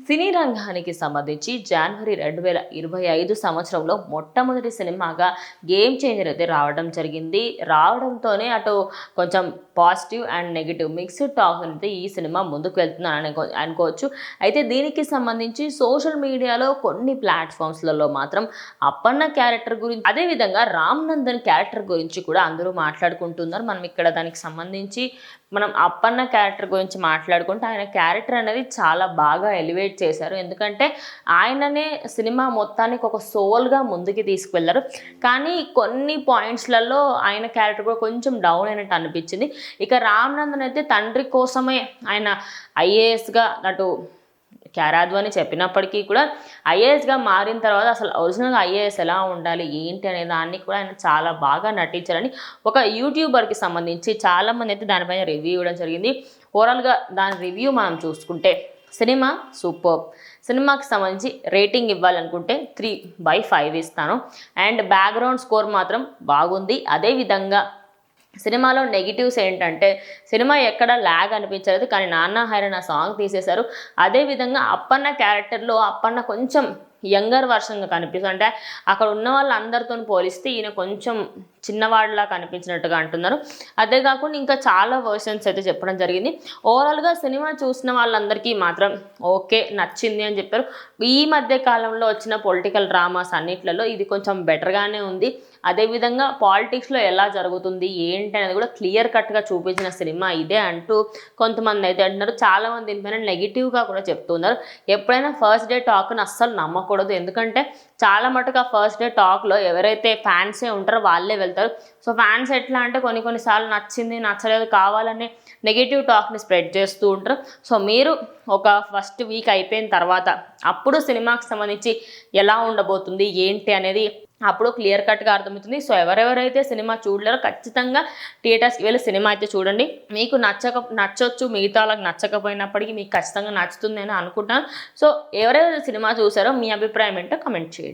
సినీ రంగానికి సంబంధించి జనవరి 2025 సంవత్సరంలో మొట్టమొదటి సినిమాగా గేమ్ చేంజర్ అయితే రావడం జరిగింది. రావడంతోనే అటు కొంచెం positive and negative mixed talk అయితే ఈ సినిమా ముందుకు వెళ్తుందని అనుకోవచ్చు. అయితే దీనికి సంబంధించి సోషల్ మీడియాలో కొన్ని ప్లాట్ఫామ్స్లలో మాత్రం అప్పన్న క్యారెక్టర్ గురించి, అదేవిధంగా రామ్ నందన్ క్యారెక్టర్ గురించి కూడా అందరూ మాట్లాడుకుంటున్నారు. మనం ఇక్కడ దానికి సంబంధించి మనం అప్పన్న క్యారెక్టర్ గురించి మాట్లాడుకుంటే ఆయన క్యారెక్టర్ అనేది చాలా బాగా ఎలివేట్ చేశారు. ఎందుకంటే ఆయననే సినిమా మొత్తానికి ఒక సోల్గా ముందుకు తీసుకువెళ్ళారు. కానీ కొన్ని పాయింట్స్లలో ఆయన క్యారెక్టర్ కూడా కొంచెం డౌన్ అయినట్టు అనిపించింది. ఇక రామ్ నందన్ అయితే తండ్రి కోసమే ఆయన ఐఏఎస్గా అటు క్యారాదు అని చెప్పినప్పటికీ కూడా ఐఏఎస్గా మారిన తర్వాత అసలు ఒరిజినల్గా ఐఏఎస్ ఎలా ఉండాలి ఏంటి అనే దాన్ని కూడా ఆయన చాలా బాగా నటించారని ఒక యూట్యూబర్కి సంబంధించి చాలామంది అయితే దానిపైన రివ్యూ ఇవ్వడం జరిగింది. ఓవరాల్గా దాని రివ్యూ మనం చూసుకుంటే సినిమా సూపర్. సినిమాకి సంబంధించి రేటింగ్ ఇవ్వాలనుకుంటే 3/5 ఇస్తాను. అండ్ బ్యాక్గ్రౌండ్ స్కోర్ మాత్రం బాగుంది. అదేవిధంగా సినిమాలో నెగిటివ్స్ ఏంటంటే సినిమా ఎక్కడ ల్యాగ్ అనిపించలేదు, కానీ నాన్న హైరణ సాంగ్ తీసేశారు. అదేవిధంగా అప్పన్న క్యారెక్టర్లో అప్పన్న కొంచెం యంగర్ వర్షన్గా కనిపిస్తుంది. అంటే అక్కడ ఉన్న వాళ్ళందరితో పోలిస్తే ఈయన కొంచెం చిన్నవాడిలా కనిపించినట్టుగా అంటున్నారు. అదే కాకుండా ఇంకా చాలా వర్షన్స్ అయితే చెప్పడం జరిగింది. ఓవరాల్గా సినిమా చూసిన వాళ్ళందరికీ మాత్రం ఓకే నచ్చింది అని చెప్పారు. ఈ మధ్య కాలంలో వచ్చిన పొలిటికల్ డ్రామాస్ అన్నిట్లలో ఇది కొంచెం బెటర్గానే ఉంది. అదేవిధంగా పాలిటిక్స్లో ఎలా జరుగుతుంది ఏంటి అనేది కూడా క్లియర్ కట్గా చూపించిన సినిమా ఇదే అంటూ కొంతమంది అయితే అంటున్నారు. చాలామంది దీనిపైన నెగిటివ్గా కూడా చెప్తున్నారు. ఎప్పుడైనా ఫస్ట్ డే టాక్ని అస్సలు నమ్మకూడదు. ఎందుకంటే చాలా మటుకు ఆ ఫస్ట్ డే టాక్లో ఎవరైతే ఫ్యాన్సే ఉంటారో వాళ్ళే వెళ్తారు. సో ఫ్యాన్స్ ఎట్లా అంటే కొన్నిసార్లు నచ్చింది నచ్చలేదు కావాలనే నెగిటివ్ టాక్ని స్ప్రెడ్ చేస్తూ ఉంటారు. సో మీరు ఒక ఫస్ట్ వీక్ అయిపోయిన తర్వాత అప్పుడు సినిమాకి సంబంధించి ఎలా ఉండబోతుంది ఏంటి అనేది అప్పుడు క్లియర్ కట్గా అర్థమవుతుంది. సో ఎవరెవరైతే సినిమా చూడలేరో ఖచ్చితంగా థియేటర్స్కి వెళ్ళి సినిమా అయితే చూడండి. మీకు నచ్చొచ్చు, మిగతా వాళ్ళకి నచ్చకపోయినప్పటికీ మీకు ఖచ్చితంగా నచ్చుతుంది అని అనుకుంటాను. సో ఎవరైతే సినిమా చూసారో మీ అభిప్రాయం ఏంటో కమెంట్ చేయండి.